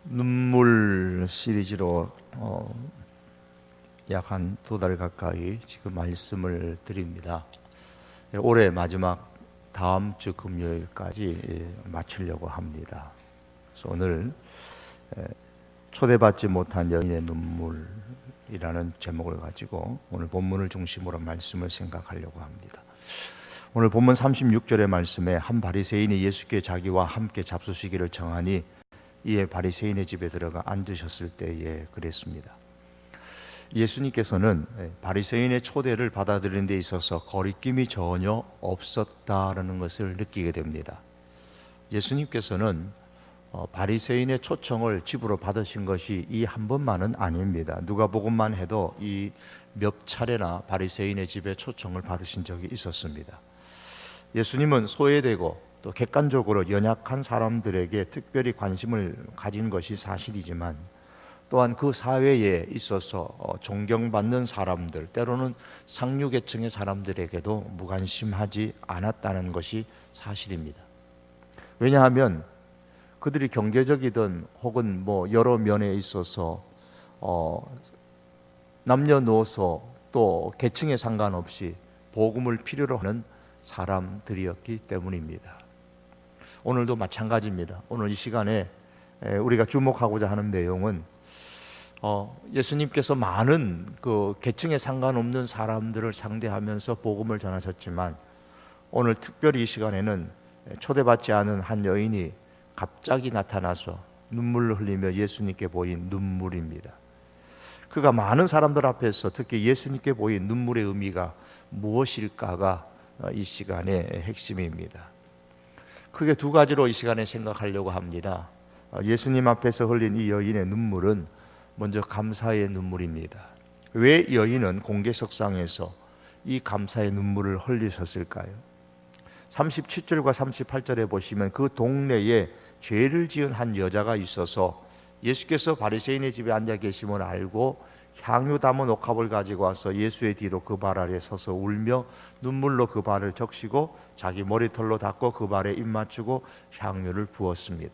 눈물 시리즈로 약 한 두 달 가까이 지금 말씀을 드립니다. 올해 마지막 다음 주 금요일까지 마치려고 합니다. 그래서 오늘 초대받지 못한 여인의 눈물이라는 제목을 가지고 오늘 본문을 중심으로 말씀을 생각하려고 합니다. 오늘 본문 36절의 말씀에 한 바리새인이 예수께 자기와 함께 잡수시기를 청하니 이에 바리새인의 집에 들어가 앉으셨을 때에 그랬습니다. 예수님께서는 바리새인의 초대를 받아들이는 데 있어서 거리낌이 전혀 없었다라는 것을 느끼게 됩니다. 예수님께서는 바리새인의 초청을 집으로 받으신 것이 이 한 번만은 아닙니다. 누가복음만 해도 이 몇 차례나 바리새인의 집에 초청을 받으신 적이 있었습니다. 예수님은 소외되고 또 객관적으로 연약한 사람들에게 특별히 관심을 가진 것이 사실이지만 또한 그 사회에 있어서 존경받는 사람들, 때로는 상류계층의 사람들에게도 무관심하지 않았다는 것이 사실입니다. 왜냐하면 그들이 경제적이든 혹은 여러 면에 있어서 남녀노소 또 계층에 상관없이 복음을 필요로 하는 사람들이었기 때문입니다. 오늘도 마찬가지입니다. 오늘 이 시간에 우리가 주목하고자 하는 내용은 예수님께서 많은 그 계층에 상관없는 사람들을 상대하면서 복음을 전하셨지만 오늘 특별히 이 시간에는 초대받지 않은 한 여인이 갑자기 나타나서 눈물을 흘리며 예수님께 보인 눈물입니다. 그가 많은 사람들 앞에서 특히 예수님께 보인 눈물의 의미가 무엇일까가 이 시간의 핵심입니다. 크게 두 가지로 이 시간에 생각하려고 합니다. 예수님 앞에서 흘린 이 여인의 눈물은 먼저 감사의 눈물입니다. 왜 여인은 공개석상에서 이 감사의 눈물을 흘리셨을까요? 37절과 38절에 보시면 그 동네에 죄를 지은 한 여자가 있어서 예수께서 바리새인의 집에 앉아 계심을 알고 향유 담은 옥합을 가지고 와서 예수의 뒤로 그 발 아래 서서 울며 눈물로 그 발을 적시고 자기 머리털로 닦고 그 발에 입 맞추고 향유를 부었습니다.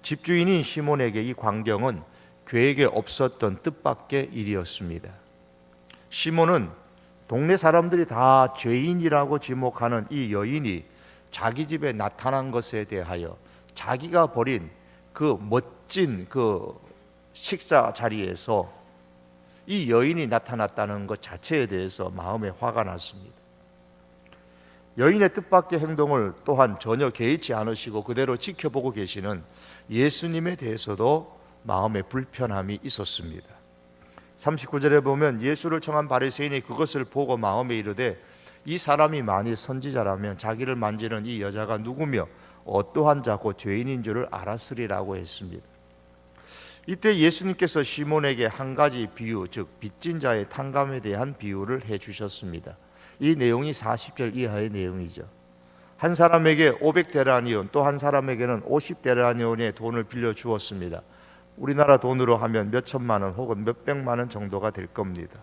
집주인인 시몬에게 이 광경은 그에게 없었던 뜻밖의 일이었습니다. 시몬은 동네 사람들이 다 죄인이라고 지목하는 이 여인이 자기 집에 나타난 것에 대하여 자기가 벌인 그 멋진 그 식사 자리에서 이 여인이 나타났다는 것 자체에 대해서 마음에 화가 났습니다. 여인의 뜻밖의 행동을 또한 전혀 개의치 않으시고 그대로 지켜보고 계시는 예수님에 대해서도 마음에 불편함이 있었습니다. 39절에 보면 예수를 청한 바리새인이 그것을 보고 마음에 이르되 이 사람이 만일 선지자라면 자기를 만지는 이 여자가 누구며 어떠한 자고 죄인인 줄을 알았으리라고 했습니다. 이때 예수님께서 시몬에게 한 가지 비유, 즉 빚진 자의 탕감에 대한 비유를 해주셨습니다. 이 내용이 40절 이하의 내용이죠. 한 사람에게 500데나리온 또 한 사람에게는 50데나리온의 돈을 빌려 주었습니다. 우리나라 돈으로 하면 몇 천만 원 혹은 몇 백만 원 정도가 될 겁니다.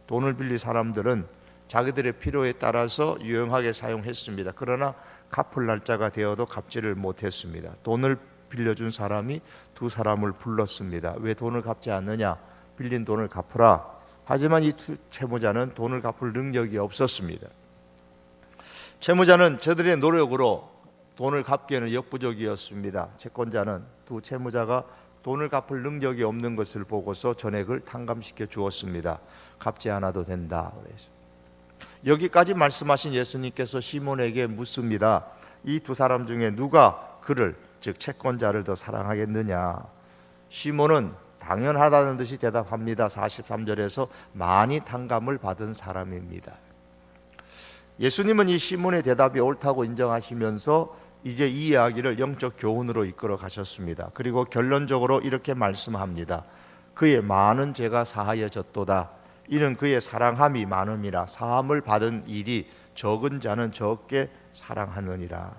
돈을 빌린 사람들은 자기들의 필요에 따라서 유용하게 사용했습니다. 그러나 갚을 날짜가 되어도 갚지를 못했습니다. 돈을 빌려준 사람이 두 사람을 불렀습니다. 왜 돈을 갚지 않느냐? 빌린 돈을 갚으라. 하지만 이 채무자는 돈을 갚을 능력이 없었습니다. 채무자는 저들의 노력으로 돈을 갚기에는 역부족이었습니다. 채권자는 두 채무자가 돈을 갚을 능력이 없는 것을 보고서 전액을 탕감시켜 주었습니다. 갚지 않아도 된다. 여기까지 말씀하신 예수님께서 시몬에게 묻습니다. 이 두 사람 중에 누가 그를, 즉 채권자를 더 사랑하겠느냐? 시몬은 당연하다는 듯이 대답합니다. 43절에서 많이 탕감을 받은 사람입니다. 예수님은 이 시몬의 대답이 옳다고 인정하시면서 이제 이 이야기를 영적 교훈으로 이끌어 가셨습니다. 그리고 결론적으로 이렇게 말씀합니다. 그의 많은 죄가 사하여졌도다. 이는 그의 사랑함이 많음이라. 사함을 받은 일이 적은 자는 적게 사랑하느니라.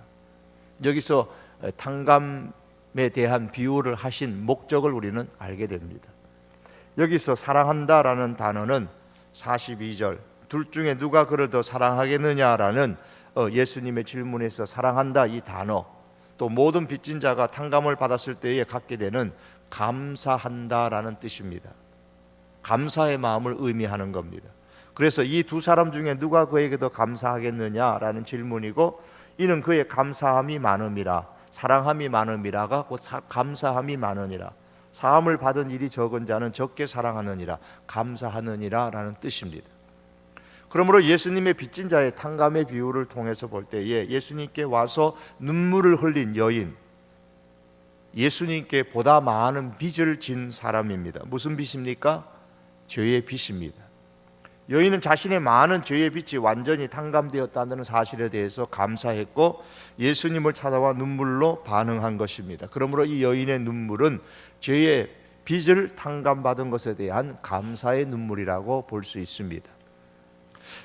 여기서 탕감에 대한 비유를 하신 목적을 우리는 알게 됩니다. 여기서 사랑한다라는 단어는 42절 둘 중에 누가 그를 더 사랑하겠느냐라는 예수님의 질문에서 사랑한다 이 단어, 또 모든 빚진 자가 탕감을 받았을 때에 갖게 되는 감사한다라는 뜻입니다. 감사의 마음을 의미하는 겁니다. 그래서 이 두 사람 중에 누가 그에게 더 감사하겠느냐라는 질문이고, 이는 그의 감사함이 많음이라, 사랑함이 많음이라가 곧 감사함이 많으니라, 사함을 받은 일이 적은 자는 적게 사랑하느니라, 감사하느니라 라는 뜻입니다. 그러므로 예수님의 빚진 자의 탕감의 비유를 통해서 볼 때에 예수님께 와서 눈물을 흘린 여인, 예수님께 보다 많은 빚을 진 사람입니다. 무슨 빚입니까? 죄의 빚입니다. 여인은 자신의 많은 죄의 빚이 완전히 탕감되었다는 사실에 대해서 감사했고 예수님을 찾아와 눈물로 반응한 것입니다. 그러므로 이 여인의 눈물은 죄의 빚을 탕감받은 것에 대한 감사의 눈물이라고 볼 수 있습니다.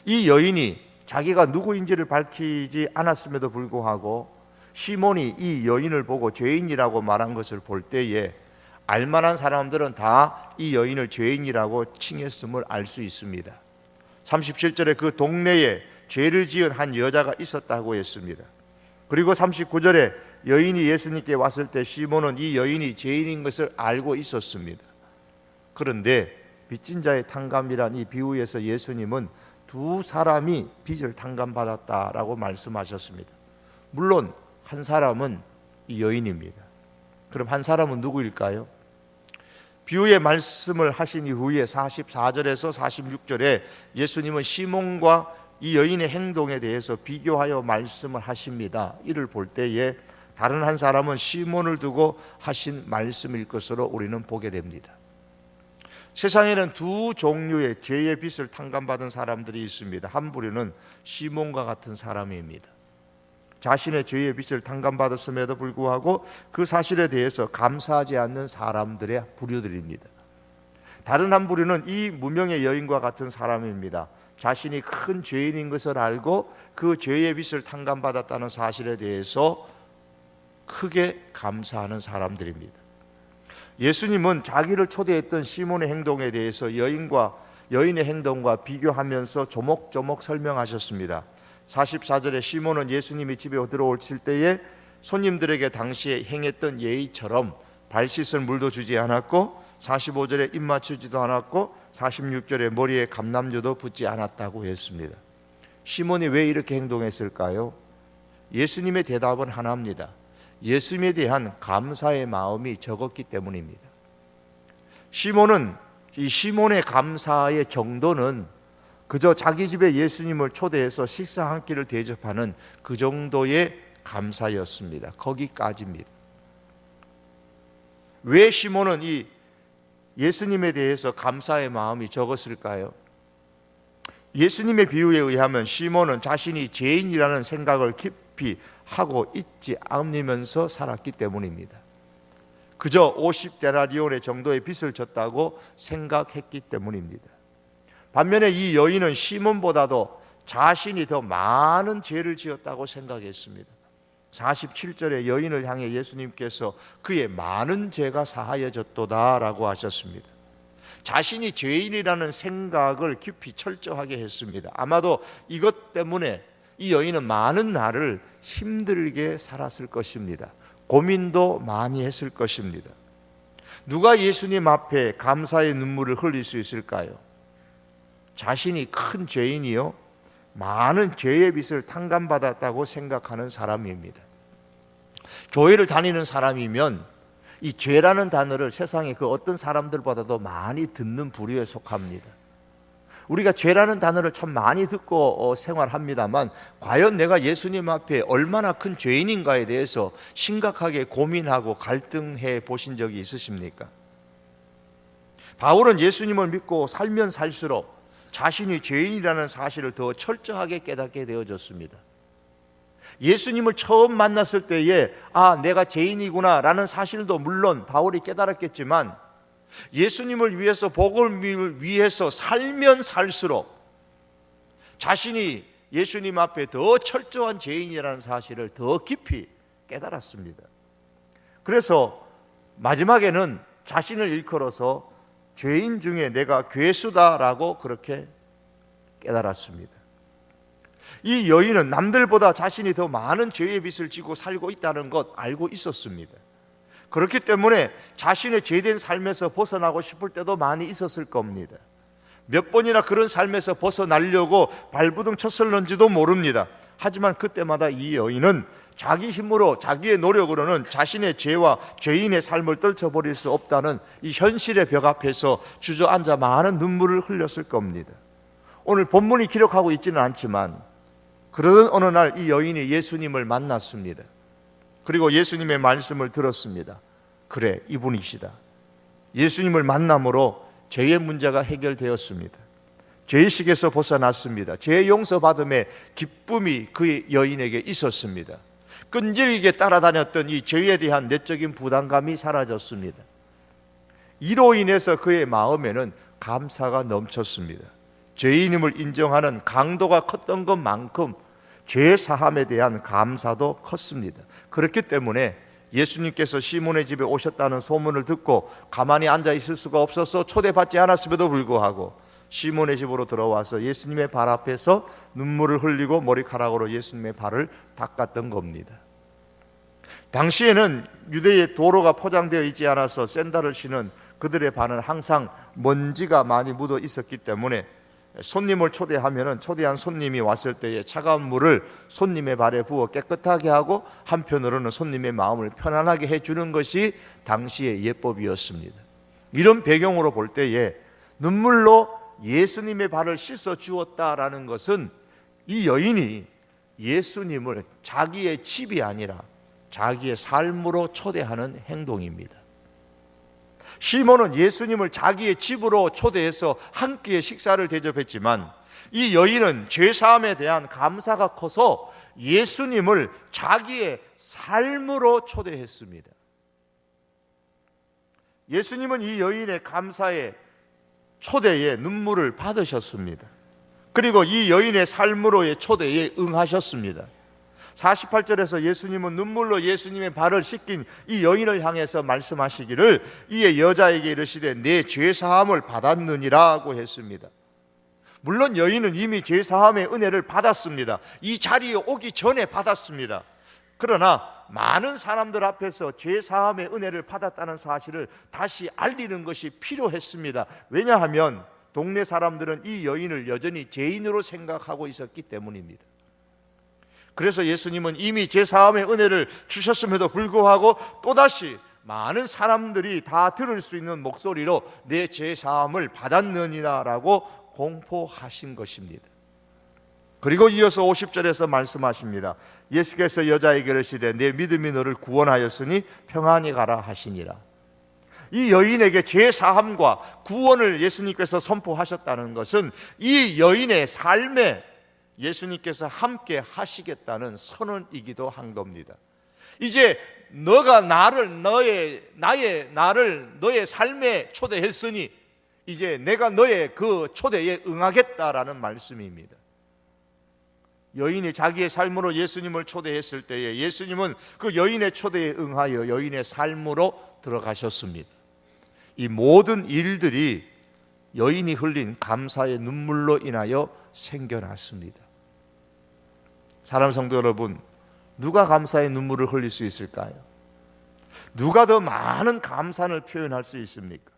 이 여인이 자기가 누구인지를 밝히지 않았음에도 불구하고 시몬이 이 여인을 보고 죄인이라고 말한 것을 볼 때에 알만한 사람들은 다 이 여인을 죄인이라고 칭했음을 알 수 있습니다. 37절에 그 동네에 죄를 지은 한 여자가 있었다고 했습니다. 그리고 39절에 여인이 예수님께 왔을 때 시몬은 이 여인이 죄인인 것을 알고 있었습니다. 그런데 빚진 자의 탕감이란 이 비유에서 예수님은 두 사람이 빚을 탕감받았다라고 말씀하셨습니다. 물론 한 사람은 이 여인입니다. 그럼 한 사람은 누구일까요? 비유의 말씀을 하신 이후에 44절에서 46절에 예수님은 시몬과 이 여인의 행동에 대해서 비교하여 말씀을 하십니다. 이를 볼 때에 다른 한 사람은 시몬을 두고 하신 말씀일 것으로 우리는 보게 됩니다. 세상에는 두 종류의 죄의 빚을 탕감받은 사람들이 있습니다. 한 부류는 시몬과 같은 사람입니다. 자신의 죄의 빚을 탕감받았음에도 불구하고 그 사실에 대해서 감사하지 않는 사람들의 부류들입니다. 다른 한 부류는 이 무명의 여인과 같은 사람입니다. 자신이 큰 죄인인 것을 알고 그 죄의 빚을 탕감받았다는 사실에 대해서 크게 감사하는 사람들입니다. 예수님은 자기를 초대했던 시몬의 행동에 대해서 여인의 행동과 비교하면서 조목조목 설명하셨습니다. 44절에 시몬은 예수님이 집에 들어오실 때에 손님들에게 당시에 행했던 예의처럼 발 씻을 물도 주지 않았고 45절에 입 맞추지도 않았고 46절에 머리에 감람류도 붓지 않았다고 했습니다. 시몬이 왜 이렇게 행동했을까요? 예수님의 대답은 하나입니다. 예수님에 대한 감사의 마음이 적었기 때문입니다. 시몬의 감사의 정도는 그저 자기 집에 예수님을 초대해서 식사 한 끼를 대접하는 그 정도의 감사였습니다. 거기까지입니다. 왜 시몬은 이 예수님에 대해서 감사의 마음이 적었을까요? 예수님의 비유에 의하면 시몬은 자신이 죄인이라는 생각을 깊이 하고 있지 않으면서 살았기 때문입니다. 그저 50데나리온의 정도의 빚을 졌다고 생각했기 때문입니다. 반면에 이 여인은 시몬보다도 자신이 더 많은 죄를 지었다고 생각했습니다. 47절에 여인을 향해 예수님께서 그의 많은 죄가 사하여졌도다 라고 하셨습니다. 자신이 죄인이라는 생각을 깊이 철저하게 했습니다. 아마도 이것 때문에 이 여인은 많은 날을 힘들게 살았을 것입니다. 고민도 많이 했을 것입니다. 누가 예수님 앞에 감사의 눈물을 흘릴 수 있을까요? 자신이 큰 죄인이요 많은 죄의 빚을 탕감받았다고 생각하는 사람입니다. 교회를 다니는 사람이면 이 죄라는 단어를 세상의 그 어떤 사람들보다도 많이 듣는 부류에 속합니다. 우리가 죄라는 단어를 참 많이 듣고 생활합니다만 과연 내가 예수님 앞에 얼마나 큰 죄인인가에 대해서 심각하게 고민하고 갈등해 보신 적이 있으십니까? 바울은 예수님을 믿고 살면 살수록 자신이 죄인이라는 사실을 더 철저하게 깨닫게 되어졌습니다. 예수님을 처음 만났을 때에 내가 죄인이구나 라는 사실도 물론 바울이 깨달았겠지만 예수님을 위해서 복음을 위해서 살면 살수록 자신이 예수님 앞에 더 철저한 죄인이라는 사실을 더 깊이 깨달았습니다. 그래서 마지막에는 자신을 일컬어서 죄인 중에 내가 괴수다라고 그렇게 깨달았습니다. 이 여인은 남들보다 자신이 더 많은 죄의 빚을 지고 살고 있다는 것 알고 있었습니다. 그렇기 때문에 자신의 죄된 삶에서 벗어나고 싶을 때도 많이 있었을 겁니다. 몇 번이나 그런 삶에서 벗어나려고 발부둥 쳤을는지도 모릅니다. 하지만 그때마다 이 여인은 자기 힘으로, 자기의 노력으로는 자신의 죄와 죄인의 삶을 떨쳐버릴 수 없다는 이 현실의 벽 앞에서 주저앉아 많은 눈물을 흘렸을 겁니다. 오늘 본문이 기록하고 있지는 않지만 그러던 어느 날 이 여인이 예수님을 만났습니다. 그리고 예수님의 말씀을 들었습니다. 그래, 이분이시다. 예수님을 만남으로 죄의 문제가 해결되었습니다. 죄의식에서 벗어났습니다. 죄 용서받음의 기쁨이 그 여인에게 있었습니다. 끈질기게 따라다녔던 이 죄에 대한 내적인 부담감이 사라졌습니다. 이로 인해서 그의 마음에는 감사가 넘쳤습니다. 죄인임을 인정하는 강도가 컸던 것만큼 죄 사함에 대한 감사도 컸습니다. 그렇기 때문에 예수님께서 시몬의 집에 오셨다는 소문을 듣고 가만히 앉아 있을 수가 없어서 초대받지 않았음에도 불구하고 시몬의 집으로 들어와서 예수님의 발 앞에서 눈물을 흘리고 머리카락으로 예수님의 발을 닦았던 겁니다. 당시에는 유대의 도로가 포장되어 있지 않아서 샌들을 신은 그들의 발은 항상 먼지가 많이 묻어 있었기 때문에 손님을 초대한 손님이 왔을 때에 차가운 물을 손님의 발에 부어 깨끗하게 하고 한편으로는 손님의 마음을 편안하게 해주는 것이 당시의 예법이었습니다. 이런 배경으로 볼 때에 눈물로 예수님의 발을 씻어 주었다라는 것은 이 여인이 예수님을 자기의 집이 아니라 자기의 삶으로 초대하는 행동입니다. 시몬은 예수님을 자기의 집으로 초대해서 한 끼의 식사를 대접했지만 이 여인은 죄사함에 대한 감사가 커서 예수님을 자기의 삶으로 초대했습니다. 예수님은 이 여인의 감사의 초대에 눈물을 받으셨습니다. 그리고 이 여인의 삶으로의 초대에 응하셨습니다. 48절에서 예수님은 눈물로 예수님의 발을 씻긴 이 여인을 향해서 말씀하시기를 이에 여자에게 이르시되 내 죄사함을 받았느니라고 했습니다. 물론 여인은 이미 죄사함의 은혜를 받았습니다. 이 자리에 오기 전에 받았습니다. 그러나 많은 사람들 앞에서 죄사함의 은혜를 받았다는 사실을 다시 알리는 것이 필요했습니다. 왜냐하면 동네 사람들은 이 여인을 여전히 죄인으로 생각하고 있었기 때문입니다. 그래서 예수님은 이미 죄사함의 은혜를 주셨음에도 불구하고 또다시 많은 사람들이 다 들을 수 있는 목소리로 내 죄사함을 받았느니라라고 공포하신 것입니다. 그리고 이어서 50절에서 말씀하십니다. 예수께서 여자에게 이르시되 내 믿음이 너를 구원하였으니 평안히 가라 하시니라. 이 여인에게 죄사함과 구원을 예수님께서 선포하셨다는 것은 이 여인의 삶에 예수님께서 함께 하시겠다는 선언이기도 한 겁니다. 이제 너가 나를 너의 삶에 초대했으니 이제 내가 너의 그 초대에 응하겠다라는 말씀입니다. 여인이 자기의 삶으로 예수님을 초대했을 때에 예수님은 그 여인의 초대에 응하여 여인의 삶으로 들어가셨습니다. 이 모든 일들이 여인이 흘린 감사의 눈물로 인하여 생겨났습니다. 사랑하는 성도 여러분, 누가 감사의 눈물을 흘릴 수 있을까요? 누가 더 많은 감사를 표현할 수 있습니까?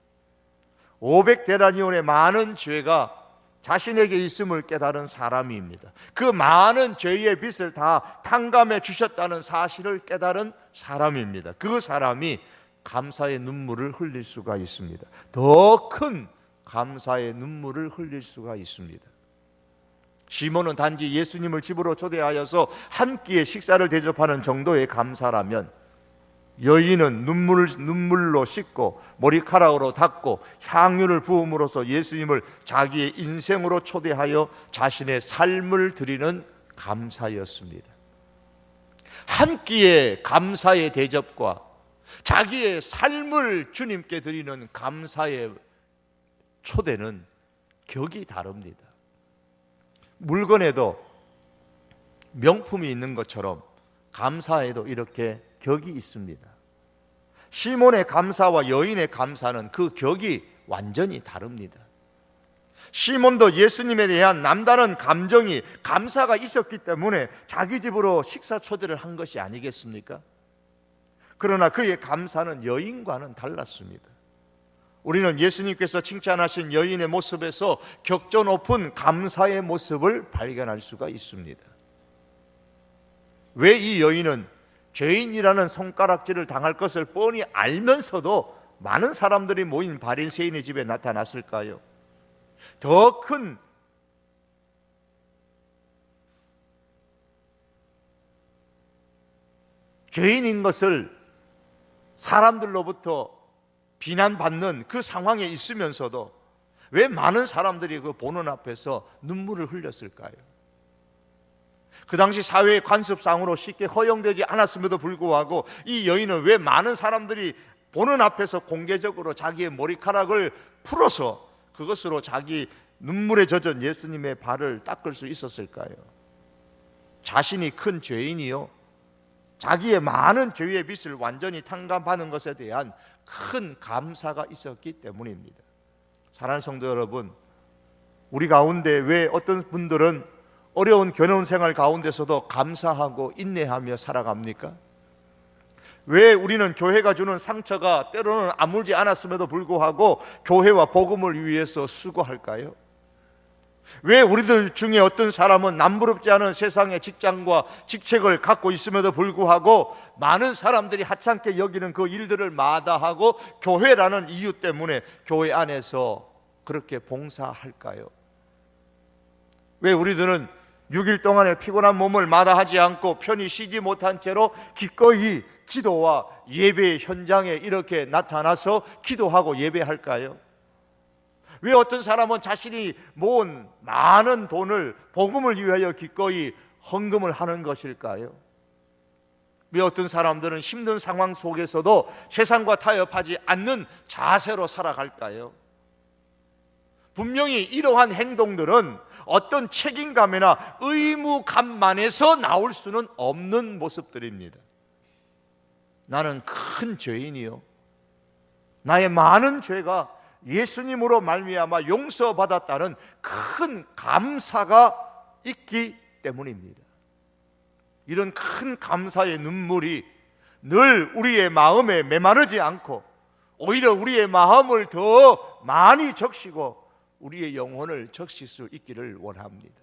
500데나리온의 많은 죄가 자신에게 있음을 깨달은 사람입니다. 그 많은 죄의 빚을 다 탕감해 주셨다는 사실을 깨달은 사람입니다. 그 사람이 감사의 눈물을 흘릴 수가 있습니다. 더 큰 감사의 눈물을 흘릴 수가 있습니다. 시몬은 단지 예수님을 집으로 초대하여서 한 끼의 식사를 대접하는 정도의 감사라면 여인은 눈물로 씻고 머리카락으로 닦고 향유를 부음으로써 예수님을 자기의 인생으로 초대하여 자신의 삶을 드리는 감사였습니다. 한 끼의 감사의 대접과 자기의 삶을 주님께 드리는 감사의 초대는 격이 다릅니다. 물건에도 명품이 있는 것처럼 감사에도 이렇게 격이 있습니다. 시몬의 감사와 여인의 감사는 그 격이 완전히 다릅니다. 시몬도 예수님에 대한 남다른 감사가 있었기 때문에 자기 집으로 식사 초대를 한 것이 아니겠습니까? 그러나 그의 감사는 여인과는 달랐습니다. 우리는 예수님께서 칭찬하신 여인의 모습에서 격조 높은 감사의 모습을 발견할 수가 있습니다. 왜 이 여인은 죄인이라는 손가락질을 당할 것을 뻔히 알면서도 많은 사람들이 모인 바리새인의 집에 나타났을까요? 더 큰 죄인인 것을 사람들로부터 비난받는 그 상황에 있으면서도 왜 많은 사람들이 그 보는 앞에서 눈물을 흘렸을까요? 그 당시 사회의 관습상으로 쉽게 허용되지 않았음에도 불구하고 이 여인은 왜 많은 사람들이 보는 앞에서 공개적으로 자기의 머리카락을 풀어서 그것으로 자기 눈물에 젖은 예수님의 발을 닦을 수 있었을까요? 자신이 큰 죄인이요, 자기의 많은 죄의 빚을 완전히 탕감하는 것에 대한 큰 감사가 있었기 때문입니다. 사랑하는 성도 여러분, 우리 가운데 왜 어떤 분들은 어려운 결혼 생활 가운데서도 감사하고 인내하며 살아갑니까? 왜 우리는 교회가 주는 상처가 때로는 아물지 않았음에도 불구하고 교회와 복음을 위해서 수고할까요? 왜 우리들 중에 어떤 사람은 남부럽지 않은 세상의 직장과 직책을 갖고 있음에도 불구하고 많은 사람들이 하찮게 여기는 그 일들을 마다하고 교회라는 이유 때문에 교회 안에서 그렇게 봉사할까요? 왜 우리들은 6일 동안의 피곤한 몸을 마다하지 않고 편히 쉬지 못한 채로 기꺼이 기도와 예배 현장에 이렇게 나타나서 기도하고 예배할까요? 왜 어떤 사람은 자신이 모은 많은 돈을 복음을 위하여 기꺼이 헌금을 하는 것일까요? 왜 어떤 사람들은 힘든 상황 속에서도 세상과 타협하지 않는 자세로 살아갈까요? 분명히 이러한 행동들은 어떤 책임감이나 의무감만에서 나올 수는 없는 모습들입니다. 나는 큰 죄인이요, 나의 많은 죄가 예수님으로 말미암아 용서받았다는 큰 감사가 있기 때문입니다. 이런 큰 감사의 눈물이 늘 우리의 마음에 메마르지 않고 오히려 우리의 마음을 더 많이 적시고 우리의 영혼을 적실 수 있기를 원합니다.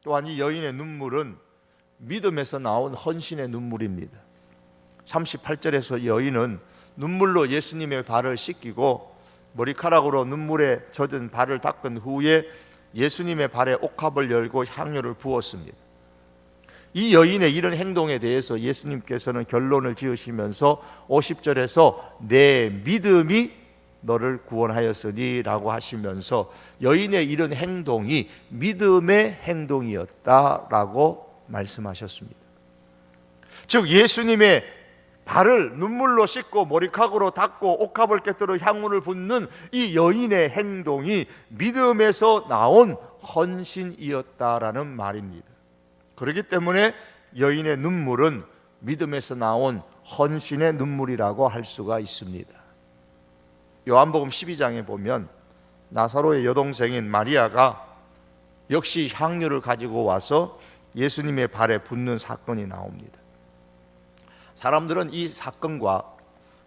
또한 이 여인의 눈물은 믿음에서 나온 헌신의 눈물입니다. 38절에서 여인은 눈물로 예수님의 발을 씻기고 머리카락으로 눈물에 젖은 발을 닦은 후에 예수님의 발에 옥합을 열고 향유를 부었습니다. 이 여인의 이런 행동에 대해서 예수님께서는 결론을 지으시면서 50절에서 내 믿음이 너를 구원하였으니 라고 하시면서 여인의 이런 행동이 믿음의 행동이었다라고 말씀하셨습니다. 즉 예수님의 발을 눈물로 씻고 머리카락으로 닦고 옥합을 꿰뚫어 향유를 붓는 이 여인의 행동이 믿음에서 나온 헌신이었다라는 말입니다. 그렇기 때문에 여인의 눈물은 믿음에서 나온 헌신의 눈물이라고 할 수가 있습니다. 요한복음 12장에 보면 나사로의 여동생인 마리아가 역시 향유를 가지고 와서 예수님의 발에 붓는 사건이 나옵니다. 사람들은 이 사건과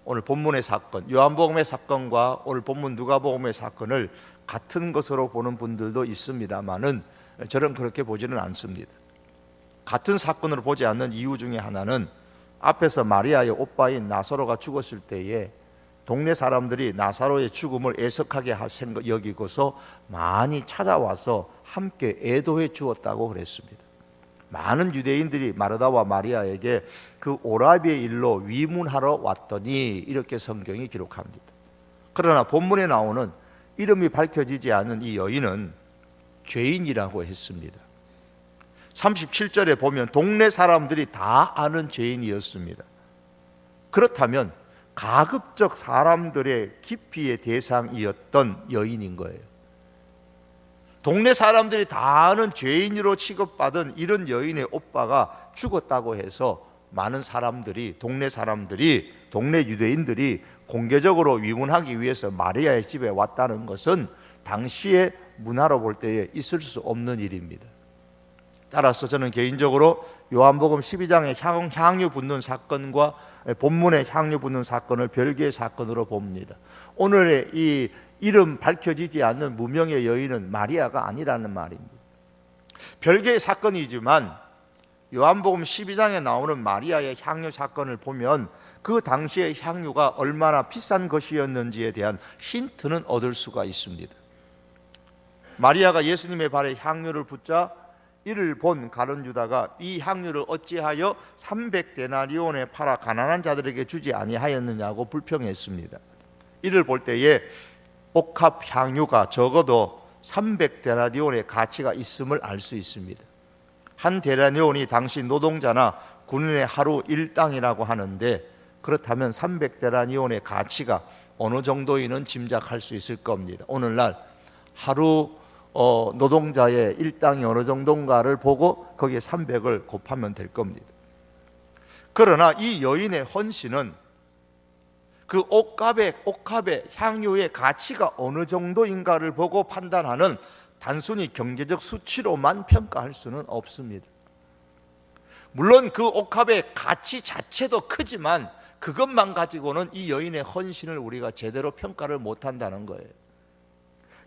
오늘 본문의 사건, 요한복음의 사건과 오늘 본문 누가복음의 사건을 같은 것으로 보는 분들도 있습니다만은 저는 그렇게 보지는 않습니다. 같은 사건으로 보지 않는 이유 중에 하나는 앞에서 마리아의 오빠인 나사로가 죽었을 때에 동네 사람들이 나사로의 죽음을 애석하게 여기고서 많이 찾아와서 함께 애도해 주었다고 그랬습니다. 많은 유대인들이 마르다와 마리아에게 그 오라비의 일로 위문하러 왔더니 이렇게 성경이 기록합니다. 그러나 본문에 나오는 이름이 밝혀지지 않은 이 여인은 죄인이라고 했습니다. 37절에 보면 동네 사람들이 다 아는 죄인이었습니다. 그렇다면 가급적 사람들의 기피의 대상이었던 여인인 거예요. 동네 사람들이 다 아는 죄인으로 취급받은 이런 여인의 오빠가 죽었다고 해서 많은 사람들이, 동네 유대인들이 공개적으로 위문하기 위해서 마리아의 집에 왔다는 것은 당시의 문화로 볼 때에 있을 수 없는 일입니다. 따라서 저는 개인적으로 요한복음 12장의 향유 붓는 사건과 본문의 향유 붓는 사건을 별개의 사건으로 봅니다. 오늘의 이 이름 밝혀지지 않는 무명의 여인은 마리아가 아니라는 말입니다. 별개의 사건이지만 요한복음 12장에 나오는 마리아의 향유 사건을 보면 그 당시의 향유가 얼마나 비싼 것이었는지에 대한 힌트는 얻을 수가 있습니다. 마리아가 예수님의 발에 향유를 붓자 이를 본 가룟 유다가 이 향유를 어찌하여 300데나리온에 팔아 가난한 자들에게 주지 아니하였느냐고 불평했습니다. 이를 볼 때에 옥합 향유가 적어도 300데나리온의 가치가 있음을 알 수 있습니다. 한 데나리온이 당시 노동자나 군인의 하루 일당이라고 하는데, 그렇다면 300데나리온의 가치가 어느 정도인은 짐작할 수 있을 겁니다. 오늘날 하루 노동자의 일당이 어느 정도인가를 보고 거기에 300을 곱하면 될 겁니다. 그러나 이 여인의 헌신은 그 옥합의 향유의 가치가 어느 정도인가를 보고 판단하는 단순히 경제적 수치로만 평가할 수는 없습니다. 물론 그 옥합의 가치 자체도 크지만 그것만 가지고는 이 여인의 헌신을 우리가 제대로 평가를 못한다는 거예요.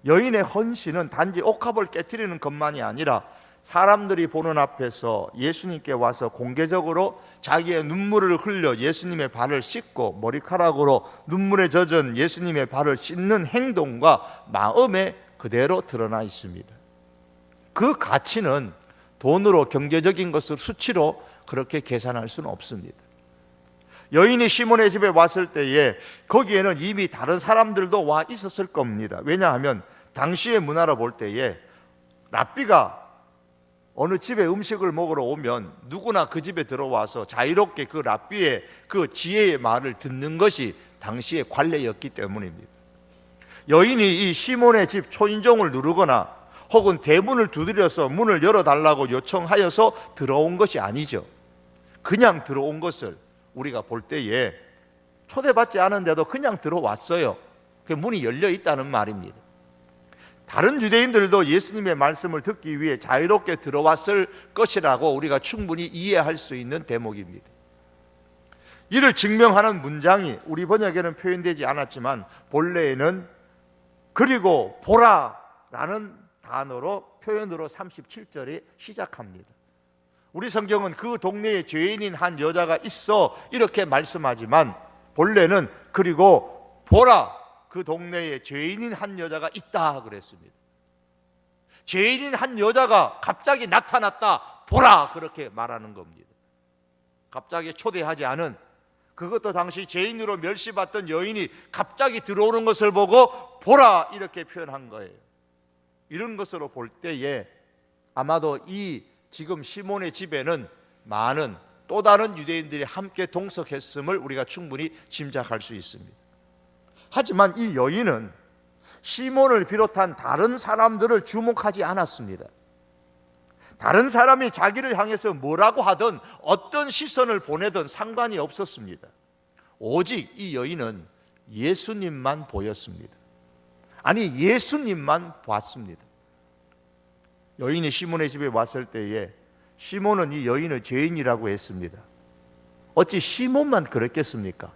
여인의 헌신은 단지 옥합을 깨트리는 것만이 아니라 사람들이 보는 앞에서 예수님께 와서 공개적으로 자기의 눈물을 흘려 예수님의 발을 씻고 머리카락으로 눈물에 젖은 예수님의 발을 씻는 행동과 마음에 그대로 드러나 있습니다. 그 가치는 돈으로, 경제적인 것을 수치로 그렇게 계산할 수는 없습니다. 여인이 시몬의 집에 왔을 때에 거기에는 이미 다른 사람들도 와 있었을 겁니다. 왜냐하면 당시의 문화로 볼 때에 랍비가 어느 집에 음식을 먹으러 오면 누구나 그 집에 들어와서 자유롭게 그 랍비의 그 지혜의 말을 듣는 것이 당시의 관례였기 때문입니다. 여인이 이 시몬의 집 초인종을 누르거나 혹은 대문을 두드려서 문을 열어달라고 요청하여서 들어온 것이 아니죠. 그냥 들어온 것을 우리가 볼 때에 초대받지 않은데도 그냥 들어왔어요. 그 문이 열려 있다는 말입니다. 다른 유대인들도 예수님의 말씀을 듣기 위해 자유롭게 들어왔을 것이라고 우리가 충분히 이해할 수 있는 대목입니다. 이를 증명하는 문장이 우리 번역에는 표현되지 않았지만 본래에는 그리고 보라라는 단어로 표현으로 37절에 시작합니다. 우리 성경은 그 동네에 죄인인 한 여자가 있어 이렇게 말씀하지만 본래는 그리고 보라, 그 동네에 죄인인 한 여자가 있다 그랬습니다. 죄인인 한 여자가 갑자기 나타났다, 보라, 그렇게 말하는 겁니다. 갑자기 초대하지 않은, 그것도 당시 죄인으로 멸시받던 여인이 갑자기 들어오는 것을 보고 보라 이렇게 표현한 거예요. 이런 것으로 볼 때에 아마도 이 지금 시몬의 집에는 많은 또 다른 유대인들이 함께 동석했음을 우리가 충분히 짐작할 수 있습니다. 하지만 이 여인은 시몬을 비롯한 다른 사람들을 주목하지 않았습니다. 다른 사람이 자기를 향해서 뭐라고 하든 어떤 시선을 보내든 상관이 없었습니다. 오직 이 여인은 예수님만 보였습니다. 아니, 예수님만 봤습니다. 여인이 시몬의 집에 왔을 때에 시몬은 이 여인을 죄인이라고 했습니다. 어찌 시몬만 그랬겠습니까?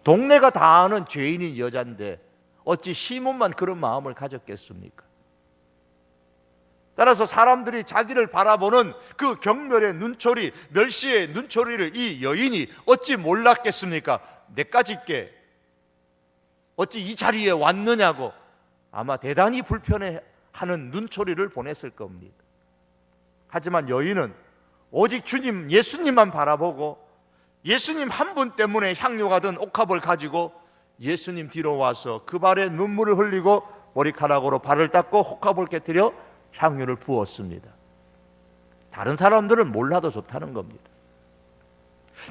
동네가 다 아는 죄인인 여자인데 어찌 시몬만 그런 마음을 가졌겠습니까? 따라서 사람들이 자기를 바라보는 그 경멸의 눈초리, 멸시의 눈초리를 이 여인이 어찌 몰랐겠습니까? 내까짓게 어찌 이 자리에 왔느냐고 아마 대단히 불편해하는 눈초리를 보냈을 겁니다. 하지만 여인은 오직 주님, 예수님만 바라보고 예수님 한 분 때문에 향료가 든 옥합을 가지고 예수님 뒤로 와서 그 발에 눈물을 흘리고 머리카락으로 발을 닦고 옥합을 깨뜨려 향유를 부었습니다. 다른 사람들은 몰라도 좋다는 겁니다.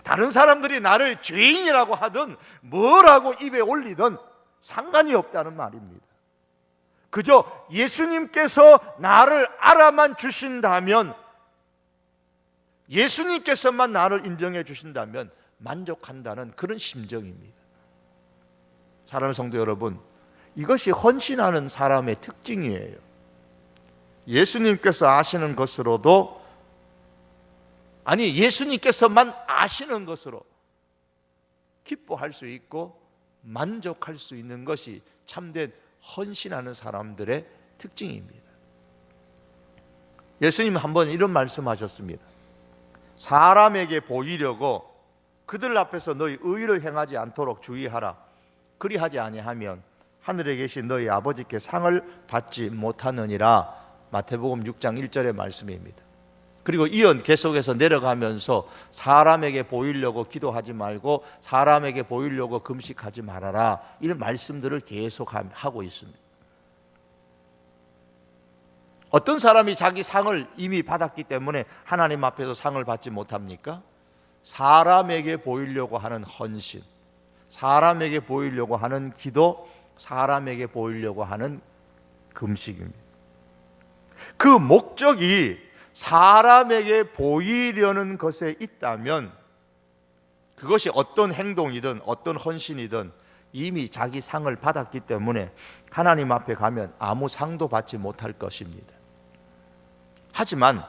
다른 사람들이 나를 죄인이라고 하든 뭐라고 입에 올리든 상관이 없다는 말입니다. 그저 예수님께서 나를 알아만 주신다면, 예수님께서만 나를 인정해 주신다면 만족한다는 그런 심정입니다. 사랑하는 성도 여러분, 이것이 헌신하는 사람의 특징이에요. 예수님께서 아시는 것으로도 아니 예수님께서만 아시는 것으로 기뻐할 수 있고 만족할 수 있는 것이 참된 헌신하는 사람들의 특징입니다. 예수님은 한번 이런 말씀하셨습니다. 사람에게 보이려고 그들 앞에서 너희 의를 행하지 않도록 주의하라. 그리하지 아니하면 하늘에 계신 너희 아버지께 상을 받지 못하느니라. 마태복음 6장 1절의 말씀입니다. 그리고 이어 계속해서 내려가면서 사람에게 보이려고 기도하지 말고 사람에게 보이려고 금식하지 말아라. 이런 말씀들을 계속 하고 있습니다. 어떤 사람이 자기 상을 이미 받았기 때문에 하나님 앞에서 상을 받지 못합니까? 사람에게 보이려고 하는 헌신, 사람에게 보이려고 하는 기도, 사람에게 보이려고 하는 금식입니다. 그 목적이 사람에게 보이려는 것에 있다면 그것이 어떤 행동이든 어떤 헌신이든 이미 자기 상을 받았기 때문에 하나님 앞에 가면 아무 상도 받지 못할 것입니다. 하지만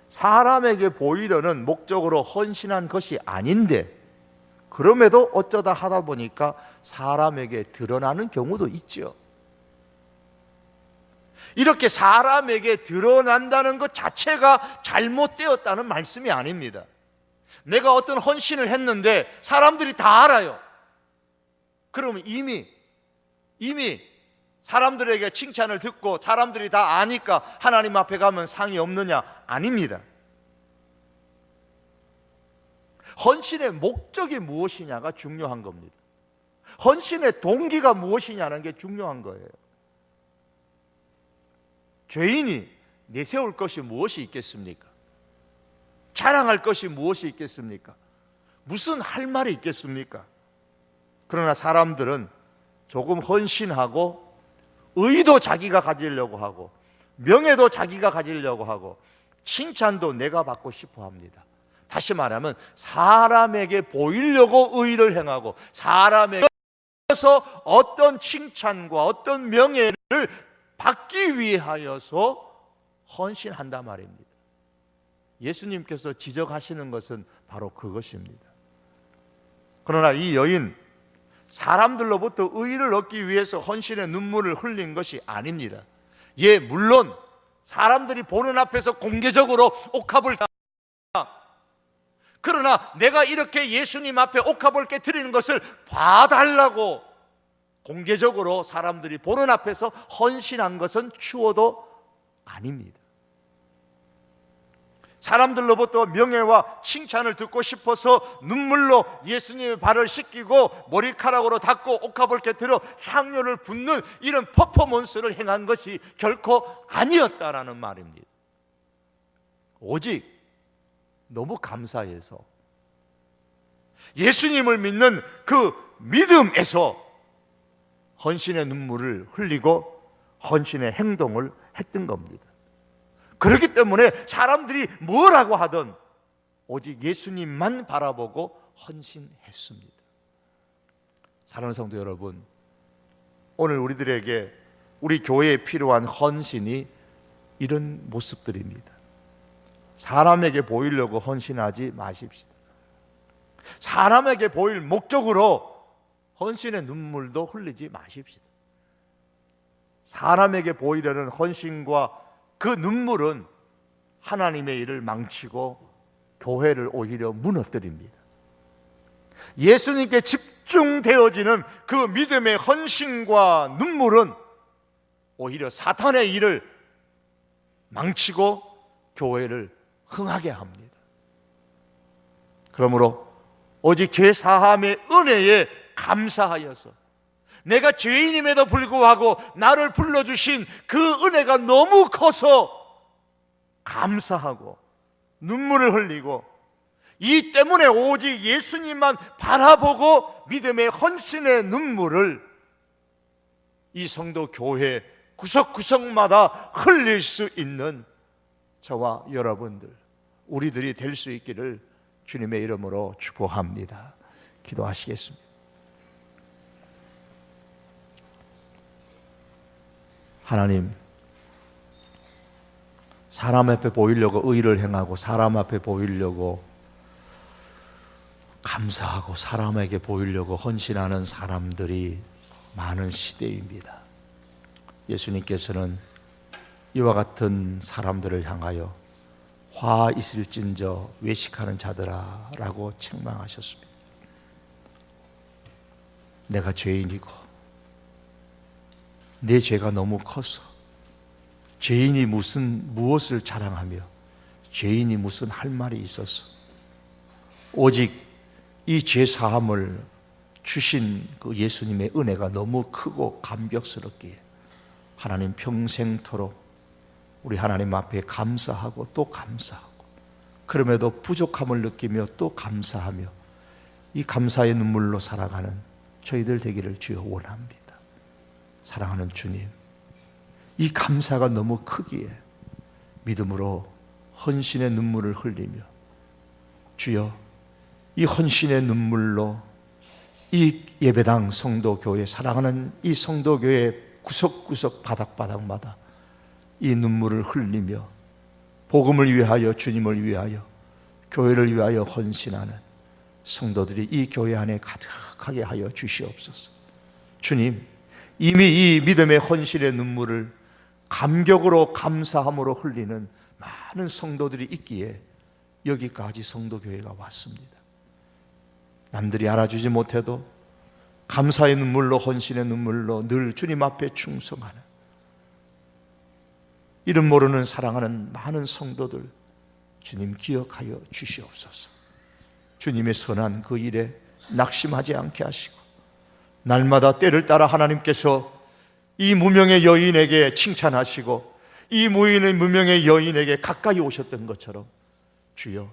사람에게 보이려는 목적으로 헌신한 것이 아닌데 그럼에도 어쩌다 하다 보니까 사람에게 드러나는 경우도 있죠. 이렇게 사람에게 드러난다는 것 자체가 잘못되었다는 말씀이 아닙니다. 내가 어떤 헌신을 했는데 사람들이 다 알아요. 그러면 이미 사람들에게 칭찬을 듣고 사람들이 다 아니까 하나님 앞에 가면 상이 없느냐? 아닙니다. 헌신의 목적이 무엇이냐가 중요한 겁니다. 헌신의 동기가 무엇이냐는 게 중요한 거예요. 죄인이 내세울 것이 무엇이 있겠습니까? 자랑할 것이 무엇이 있겠습니까? 무슨 할 말이 있겠습니까? 그러나 사람들은 조금 헌신하고 의도 자기가 가지려고 하고 명예도 자기가 가지려고 하고 칭찬도 내가 받고 싶어 합니다. 다시 말하면 사람에게 보이려고 의를 행하고 사람에게서 어떤 칭찬과 어떤 명예를 받기 위하여서 헌신한단 말입니다. 예수님께서 지적하시는 것은 바로 그것입니다. 그러나 이 여인 사람들로부터 의를 얻기 위해서 헌신의 눈물을 흘린 것이 아닙니다. 예, 물론 사람들이 보는 앞에서 공개적으로 옥합을 다 그러나 내가 이렇게 예수님 앞에 옥합을 깨트리는 것을 봐달라고 공개적으로 사람들이 보는 앞에서 헌신한 것은 추호도 아닙니다. 사람들로부터 명예와 칭찬을 듣고 싶어서 눈물로 예수님의 발을 씻기고 머리카락으로 닦고 옥합을 깨트려 향료를 붓는 이런 퍼포먼스를 행한 것이 결코 아니었다라는 말입니다. 오직 너무 감사해서 예수님을 믿는 그 믿음에서 헌신의 눈물을 흘리고 헌신의 행동을 했던 겁니다. 그렇기 때문에 사람들이 뭐라고 하든 오직 예수님만 바라보고 헌신했습니다. 사랑하는 성도 여러분, 오늘 우리들에게 우리 교회에 필요한 헌신이 이런 모습들입니다. 사람에게 보이려고 헌신하지 마십시다. 사람에게 보일 목적으로 헌신의 눈물도 흘리지 마십시다. 사람에게 보이려는 헌신과 그 눈물은 하나님의 일을 망치고 교회를 오히려 무너뜨립니다. 예수님께 집중되어지는 그 믿음의 헌신과 눈물은 오히려 사탄의 일을 망치고 교회를 흥하게 합니다. 그러므로 오직 죄 사함의 은혜에 감사하여서 내가 죄인임에도 불구하고 나를 불러주신 그 은혜가 너무 커서 감사하고 눈물을 흘리고 이 때문에 오직 예수님만 바라보고 믿음의 헌신의 눈물을 이 성도 교회 구석구석마다 흘릴 수 있는 저와 여러분들, 우리들이 될 수 있기를 주님의 이름으로 축복합니다. 기도하시겠습니다. 하나님, 사람 앞에 보이려고 의를 행하고 사람 앞에 보이려고 감사하고 사람에게 보이려고 헌신하는 사람들이 많은 시대입니다. 예수님께서는 이와 같은 사람들을 향하여 화 있을진저 외식하는 자들아 라고 책망하셨습니다. 내가 죄인이고 내 죄가 너무 커서 죄인이 무엇을 자랑하며 죄인이 무슨 할 말이 있어서 오직 이 죄 사함을 주신 그 예수님의 은혜가 너무 크고 감격스럽기에 하나님 평생토록 우리 하나님 앞에 감사하고 또 감사하고 그럼에도 부족함을 느끼며 또 감사하며 이 감사의 눈물로 살아가는 저희들 되기를 주여 원합니다. 사랑하는 주님, 이 감사가 너무 크기에 믿음으로 헌신의 눈물을 흘리며 주여 이 헌신의 눈물로 이 예배당 성도교회 사랑하는 이 성도교회 구석구석 바닥바닥마다 이 눈물을 흘리며 복음을 위하여 주님을 위하여 교회를 위하여 헌신하는 성도들이 이 교회 안에 가득하게 하여 주시옵소서. 주님, 이미 이 믿음의 헌신의 눈물을 감격으로 감사함으로 흘리는 많은 성도들이 있기에 여기까지 성도교회가 왔습니다. 남들이 알아주지 못해도 감사의 눈물로 헌신의 눈물로 늘 주님 앞에 충성하는 이름 모르는 사랑하는 많은 성도들 주님 기억하여 주시옵소서. 주님의 선한 그 일에 낙심하지 않게 하시고 날마다 때를 따라 하나님께서 이 무명의 여인에게 칭찬하시고 이 무명의 여인에게 가까이 오셨던 것처럼 주여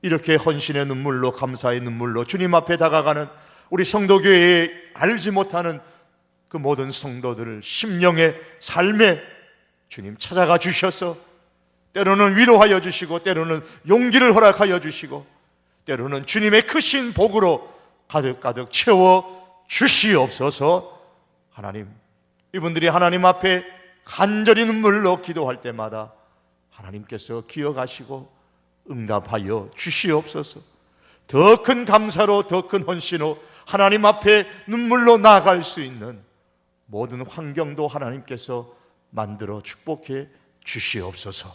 이렇게 헌신의 눈물로 감사의 눈물로 주님 앞에 다가가는 우리 성도교회에 알지 못하는 그 모든 성도들을 심령의 삶에 주님 찾아가 주셔서 때로는 위로하여 주시고 때로는 용기를 허락하여 주시고 때로는 주님의 크신 복으로 가득가득 채워 주시옵소서. 하나님, 이분들이 하나님 앞에 간절히 눈물로 기도할 때마다 하나님께서 기억하시고 응답하여 주시옵소서. 더 큰 감사로 더 큰 헌신으로 하나님 앞에 눈물로 나아갈 수 있는 모든 환경도 하나님께서 만들어 축복해 주시옵소서.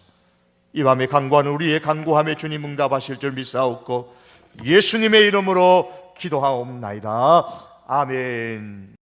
이 밤에 간구하는 우리의 간구함에 주님 응답하실 줄 믿사옵고 예수님의 이름으로 기도하옵나이다. 아멘.